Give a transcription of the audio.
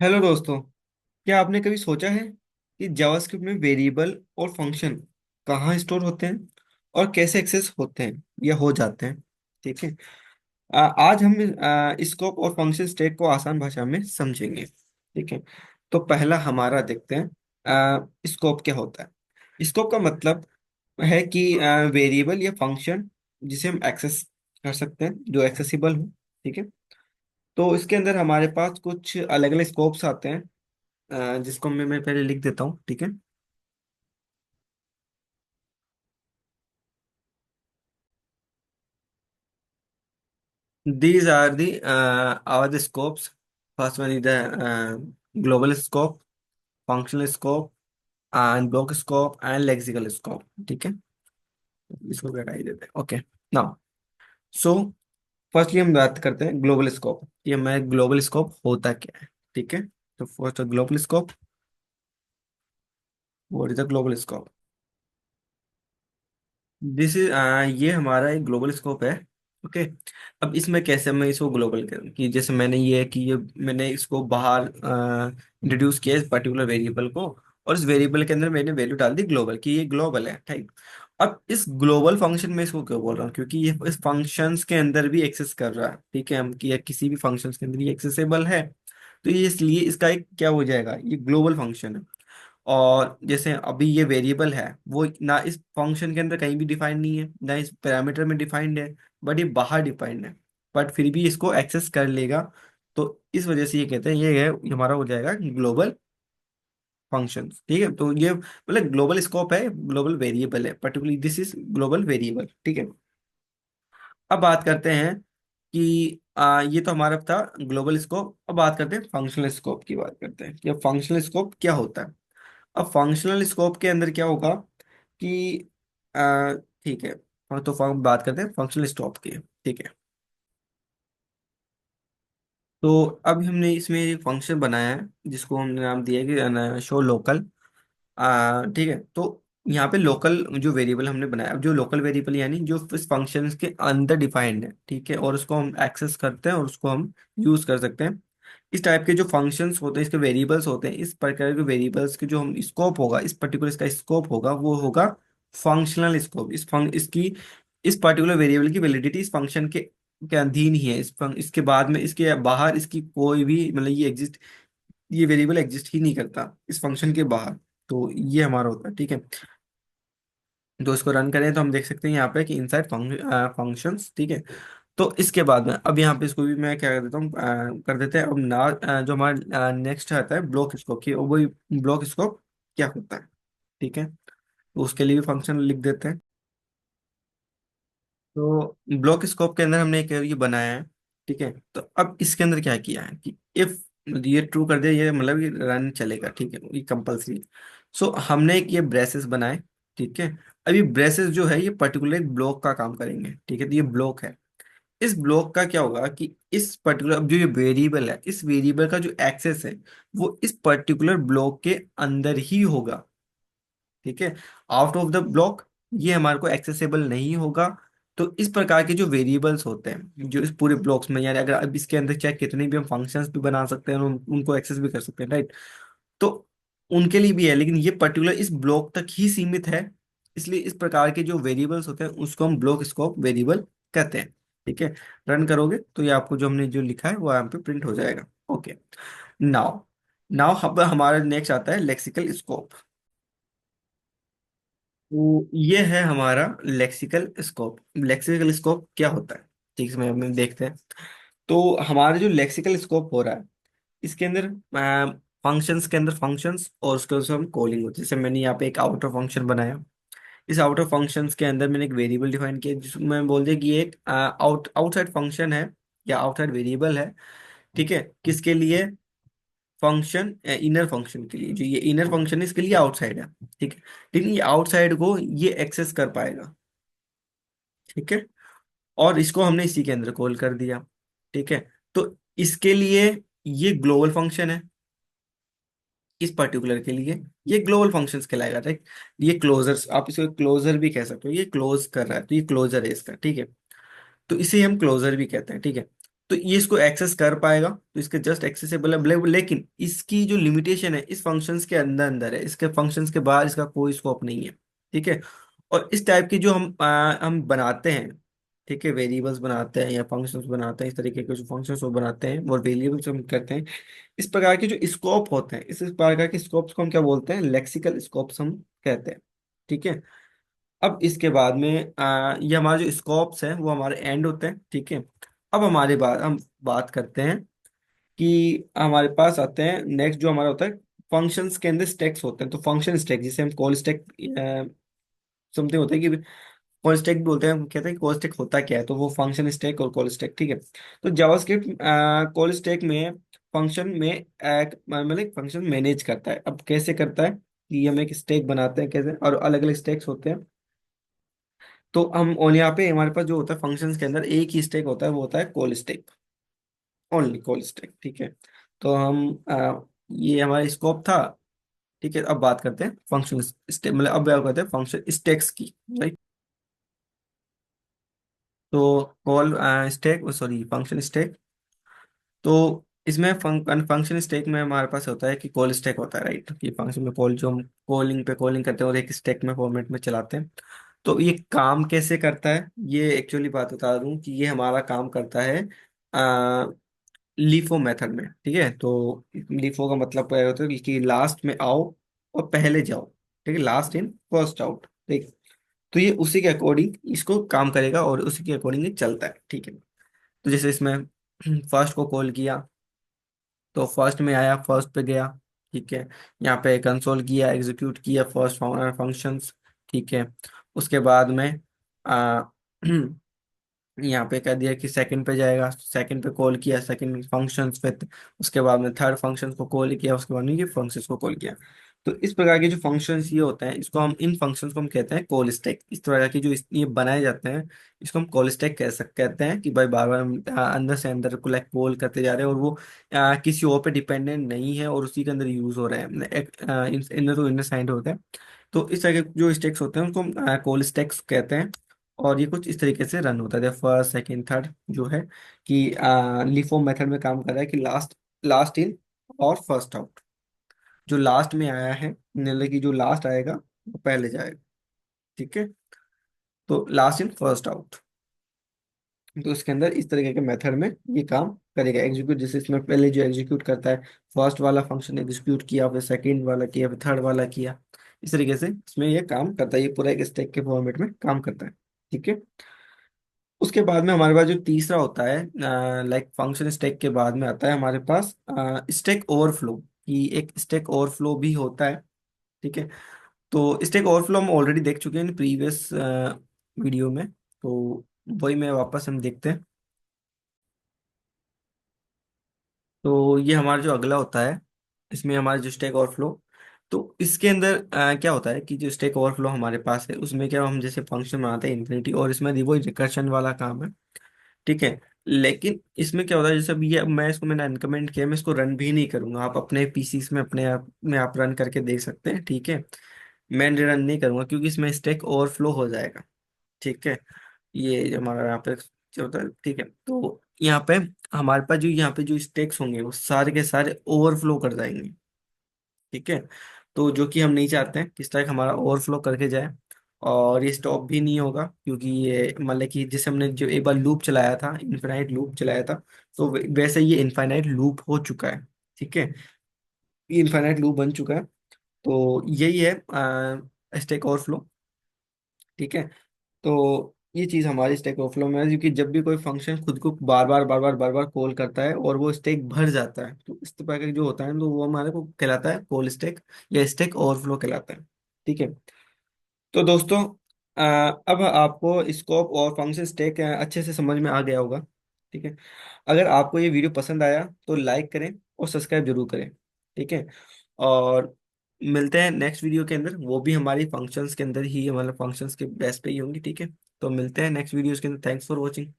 Hello दोस्तों। क्या आपने कभी सोचा है कि जावास्क्रिप्ट में वेरिएबल और फंक्शन कहाँ स्टोर होते हैं और कैसे एक्सेस होते हैं या हो जाते हैं? ठीक है। आज हम स्कोप और फंक्शन स्टैक को आसान भाषा में समझेंगे। ठीक है। तो पहला हमारा देखते हैं स्कोप क्या होता है। स्कोप का मतलब है कि वेरिएबल या फंक्शन जिसे हम एक्सेस कर सकते हैं, जो एक्सेसिबल हो। ठीक है। तो इसके अंदर हमारे पास कुछ अलग अलग स्कोप्स आते हैं, जिसको मैं पहले लिख देता हूँ। ठीक है। These are the our the scopes. First one is the global scope, functional scope and block scope and lexical scope. ठीक है। इसको हटा ही देते हैं। ओके। नाउ, सो फर्स्टली हम बात करते हैं ग्लोबल स्कोप। ये हमारे ग्लोबल स्कोप होता क्या है? ठीक है। तो first global scope, what is the global scope? This is ये हमारा एक ग्लोबल स्कोप है। ओके। अब इसमें कैसे मैं इसको ग्लोबल करूँ कि जैसे मैंने ये है कि ये मैंने इसको बाहर इंट्रोड्यूस किया इस पर्टिकुलर वेरिएबल को, और इस वेरिएबल के अंदर मैंने वैल्यू डाल दी ग्लोबल कि ये ग्लोबल है। ठीक। अब इस ग्लोबल फंक्शन में इसको क्यों बोल रहा हूँ? क्योंकि ये इस फंक्शंस के अंदर भी एक्सेस कर रहा है। ठीक है। हम कि ये किसी भी फंक्शंस के अंदर ये एक्सेसिबल है, तो ये इसलिए इसका एक क्या हो जाएगा, ये ग्लोबल फंक्शन है। और जैसे अभी ये वेरिएबल है, वो ना इस फंक्शन के अंदर कहीं भी डिफाइंड नहीं है, ना इस पैरामीटर में डिफाइंड है, बट ये बाहर डिफाइंड है, बट फिर भी इसको एक्सेस कर लेगा। तो इस वजह से ये कहते हैं ये है, ये हमारा हो जाएगा ग्लोबल फंक्शन। ठीक है। तो ये मतलब ग्लोबल स्कोप है, ग्लोबल वेरिएबल है, particularly this is global variable. ठीक है। अब बात करते हैं कि ये तो हमारा था ग्लोबल स्कोप। अब बात करते हैं फंक्शनल स्कोप की। बात करते हैं कि फंक्शनल स्कोप क्या होता है। अब फंक्शनल स्कोप के अंदर क्या होगा कि अ, ठीक है। तो बात करते हैं फंक्शनल स्कोप की। ठीक है। तो अब हमने इसमें एक फंक्शन बनाया है जिसको हमने नाम दिया है कि शो लोकल। ठीक है। तो यहाँ पे लोकल जो वेरिएबल हमने बनाया, अब जो लोकल वेरिएबल यानी जो इस फंक्शन के अंदर डिफाइंड है। ठीक है। और उसको हम एक्सेस करते हैं और उसको हम यूज कर सकते हैं। इस टाइप के जो फंक्शंस होते हैं, इसके वेरिएबल्स होते हैं, इस प्रकार के वेरिएबल्स के जो हम स्कोप होगा, इस पर्टिकुलर इसका स्कोप होगा, वो होगा फंक्शनल स्कोप। इसकी इस पर्टिकुलर वेरिएबल की वैलिडिटी इस फंक्शन के अधीन ही है। इसके बाद में इसके बाहर इसकी कोई भी मतलब ये वेरिएबल एग्जिस्ट ही नहीं करता इस फंक्शन के बाहर। तो ये हमारा होता है। ठीक है। तो इसको रन करें तो हम देख सकते हैं यहाँ पे कि इनसाइड फंक्शंस। ठीक है। तो इसके बाद में अब यहाँ पे इसको भी मैं क्या कर देता हूँ, कर देते हैं। अब ना जो हमारा नेक्स्ट आता है ब्लॉक स्कोप की, वही ब्लॉक स्कोप क्या होता है। ठीक है। तो उसके लिए भी फंक्शन लिख देते हैं। तो ब्लॉक स्कोप के अंदर हमने एक ये बनाया है। ठीक है। तो अब इसके अंदर क्या किया है कि इफ ये ट्रू कर दिया, ये मतलब ये रन चलेगा। ठीक है। ये कंपलसरी। सो हमने एक ये ब्रेसेस बनाए। ठीक है। अब ये ब्रेसेस जो है ये पर्टिकुलर एक ब्लॉक का काम करेंगे। ठीक है। तो ये ब्लॉक है। इस ब्लॉक का क्या होगा कि इस पर्टिकुलर जो ये वेरिएबल है, इस वेरिएबल का जो एक्सेस है वो इस पर्टिकुलर ब्लॉक के अंदर ही होगा। ठीक है। आउट ऑफ द ब्लॉक ये हमारे को एक्सेसिबल नहीं होगा। तो इस प्रकार के जो वेरिएबल्स होते हैं जो इस पूरे ब्लॉक्स में, यानी अगर अब इसके अंदर चाहे कितने भी हम फंक्शंस भी बना सकते हैं, उनको एक्सेस भी कर सकते हैं, राइट? तो उनके लिए भी है, लेकिन ये पर्टिकुलर इस ब्लॉक तक ही सीमित है। इसलिए इस प्रकार के जो वेरिएबल्स होते हैं उसको हम ब्लॉक स्कोप वेरिएबल कहते हैं। ठीक है। रन करोगे तो ये आपको जो हमने जो लिखा है वो यहाँ पे प्रिंट हो जाएगा। ओके। नाउ नाउ हमारा नेक्स्ट आता है लेक्सिकल स्कोप। तो ये है हमारा लेक्सिकल स्कोप। लेक्सिकल स्कोप क्या होता है? ठीक है, हम देखते हैं। तो हमारा जो लेक्सिकल स्कोप हो रहा है, इसके अंदर फंक्शंस के अंदर फंक्शंस और उसके उसमें हम कॉलिंग होती है। जैसे मैंने यहाँ पे एक आउटर फंक्शन बनाया। इस आउटर फंक्शंस के अंदर मैंने एक वेरिएबल डिफाइन किया जिसमें मैं बोल दिया कि ये एक आउटसाइड फंक्शन है या आउटसाइड वेरिएबल है। ठीक है। किसके लिए? फंक्शन इनर फंक्शन के लिए। जो ये इनर फंक्शन है इसके लिए आउटसाइड है। ठीक है। लेकिन ये आउटसाइड को ये एक्सेस कर पाएगा। ठीक है। और इसको हमने इसी के अंदर कॉल कर दिया। ठीक है। तो इसके लिए ये ग्लोबल फंक्शन है। इस पर्टिकुलर के लिए ये ग्लोबल फंक्शंस कहलाएगा, राइट? ये क्लोजर्स, आप इसको क्लोजर भी कह सकते हो, ये क्लोज कर रहा है तो ये क्लोजर है इसका। ठीक है। तो इसे हम क्लोजर भी कहते हैं। ठीक है। तो ये इसको एक्सेस कर पाएगा, तो इसके जस्ट एक्सेसिबल है, लेकिन इसकी जो लिमिटेशन है इस फंक्शंस के अंदर अंदर है, इसके फंक्शंस के बाहर इसका कोई स्कोप नहीं है। ठीक है। और इस टाइप की जो हम बनाते हैं, ठीक है, वेरिएबल्स बनाते हैं या फंक्शंस बनाते हैं, इस तरीके के जो फंक्शंस वो बनाते हैं और वेरिएबल्स हम करते हैं, इस प्रकार के जो स्कोप होते हैं, इस प्रकार के स्कोप्स को हम क्या बोलते हैं, लेक्सिकल स्कोप्स हम कहते हैं। ठीक है। अब इसके बाद में ये हमारे जो स्कोप्स हैं वो हमारे एंड होते हैं। ठीक है। अब हमारे बाद हम बात करते हैं कि हमारे पास आते हैं नेक्स्ट जो हमारा होता है, फंक्शंस के अंदर स्टैक्स होते हैं। तो फंक्शन स्टैक जिसे हम कॉल स्टैक समथिंग होता है कि कॉल स्टैक बोलते हैं, हम कहते हैं कॉल स्टैक होता क्या है, तो वो फंक्शन स्टैक और कॉल स्टैक। ठीक है। तो जावास्क्रिप्ट कॉल स्टैक में फंक्शन में मतलब फंक्शन मैनेज करता है। अब कैसे करता है कि हम एक स्टैक बनाते हैं कैसे, और अलग अलग स्टैक्स होते हैं। तो हम और यहाँ पे हमारे पास जो होता है फंक्शंस के अंदर एक ही स्टैक होता है, वो होता है call stack, only call stack. ठीक है। तो ये हमारा स्कोप था। ठीक है। अब बात करते हैं फंक्शन स्टैक, मतलब अब बात करते हैं फंक्शन स्टैक्स की, राइट। तो call stack, sorry, function stack. तो इसमें फंक्शन स्टैक में हमारे पास होता है कि कॉल स्टैक होता है, राइट, कि फंक्शन में कॉल जो हम कॉलिंग पे कॉलिंग करते हैं और एक स्टैक में फॉर्मेट में चलाते हैं। तो ये काम कैसे करता है, ये एक्चुअली बात बता दूं कि ये हमारा काम करता है लीफो मेथड में। ठीक है। तो लीफो का मतलब क्या होता है कि लास्ट में आओ और पहले जाओ। ठीक है, लास्ट इन फर्स्ट आउट। ठीक। तो ये उसी के अकॉर्डिंग इसको काम करेगा और उसी के अकॉर्डिंग ये चलता है। ठीक है। तो जैसे इसमें फर्स्ट को कॉल किया तो फर्स्ट में आया, फर्स्ट पे गया। ठीक है। यहाँ पे कंसोल किया, एग्जीक्यूट किया फर्स्ट फंक्शंस। ठीक है। उसके बाद में आ, यहाँ पे कह दिया कि सेकंड पे जाएगा, सेकंड पे कॉल किया सेकंड फंक्शंस पे, उसके बाद में थर्ड फंक्शंस को कॉल किया, उसके बाद में ये फंक्शंस को कॉल किया। तो इस प्रकार के जो फंक्शंस ये होते हैं, इसको हम इन फंक्शंस को हम कहते हैं कॉल स्टैक। इस तरह की जो ये बनाए जाते हैं, इसको हम कॉल स्टैक कहते हैं कि भाई बार बार हम अंदर से अंदर को लाइक कॉल करते जा रहे हैं और वो किसी और पे डिपेंडेंट नहीं है और उसी के अंदर यूज हो रहा है, इनर टू इनर साइड होता है। तो इस तरह के जो स्टैक्स होते हैं उनको हम कॉल स्टैक्स कहते हैं। और ये कुछ इस तरीके से रन होता है, फर्स्ट सेकंड थर्ड जो है कि लिफो मेथड में काम कर रहा है कि लास्ट लास्ट इन और फर्स्ट आउट। जो लास्ट में आया है, मतलब कि जो लास्ट आएगा वो पहले जाएगा। ठीक है। तो लास्ट इन फर्स्ट आउट, तो इसके अंदर इस तरीके के मेथड में ये काम करेगा एग्जीक्यूट। जैसे इसमें पहले जो एग्जीक्यूट करता है, फर्स्ट वाला फंक्शन एग्जीक्यूट किया, फिर सेकंड वाला किया, फिर थर्ड वाला किया। इस तरीके से इसमें ये काम करता है, ये पूरा एक स्टैक के फॉर्मेट में काम करता है। ठीक है। उसके बाद में हमारे पास जो तीसरा होता है, लाइक फंक्शन स्टैक के बाद में आता है हमारे पास स्टैक ओवरफ्लो, कि एक स्टैक ओवरफ्लो भी होता है। ठीक है। तो स्टैक ओवरफ्लो हम ऑलरेडी देख चुके हैं प्रीवियस वीडियो में, तो वही मैं वापस हम देखते हैं। तो ये हमारा जो अगला होता है, इसमें हमारा जो स्टैक ओवरफ्लो, तो इसके अंदर क्या होता है कि जो स्टैक ओवरफ्लो हमारे पास है उसमें क्या हम जैसे फंक्शन बनाते हैं इन्फिनिटी, और इसमें वही रिकर्शन वाला काम है। ठीक है। लेकिन इसमें क्या होता है, जैसे अभी ये मैं इसको मैंने अनकमेंट किया, मैं इसको रन भी नहीं करूंगा, आप अपने पीसीस में अपने आप में आप रन करके देख सकते हैं। ठीक है। मैं रन नहीं करूंगा क्योंकि इसमें स्टैक ओवरफ्लो हो जाएगा। ठीक है। ये जो हमारा यहाँ पे जो होता है, ठीक है, तो यहाँ पे हमारे पास जो यहाँ पे जो स्टैक्स होंगे वो सारे के सारे ओवरफ्लो कर जाएंगे। ठीक है। तो जो कि हम नहीं चाहते हैं कि स्टैक हमारा ओवरफ्लो करके जाए, और ये स्टॉप भी नहीं होगा क्योंकि ये मतलब कि जैसे हमने जो एक बार लूप चलाया था, इनफाइनाइट लूप चलाया था, तो वैसे ये इनफाइनाइट लूप हो चुका है। ठीक है। ये इनफाइनाइट लूप बन चुका है। तो यही है स्टैक ओवरफ्लो। ठीक है। तो ये चीज हमारी स्टैक ओवरफ्लो में है, क्योंकि जब भी कोई फंक्शन खुद को बार बार कॉल करता है और वो स्टैक भर जाता है, तो इस तरह का जो होता है तो वो हमारे को कहलाता है कॉल स्टैक या स्टैक ओवरफ्लो कहलाता है। ठीक है। तो दोस्तों, अब आपको स्कोप और फंक्शन स्टैक अच्छे से समझ में आ गया होगा। ठीक है। अगर आपको ये वीडियो पसंद आया तो लाइक करें और सब्सक्राइब जरूर करें। ठीक है। और मिलते हैं नेक्स्ट वीडियो के अंदर, वो भी हमारी फंक्शंस के अंदर ही, मतलब फंक्शंस के बेस पे ही होंगी। ठीक है। तो मिलते हैं नेक्स्ट वीडियोस के अंदर। Thanks for watching.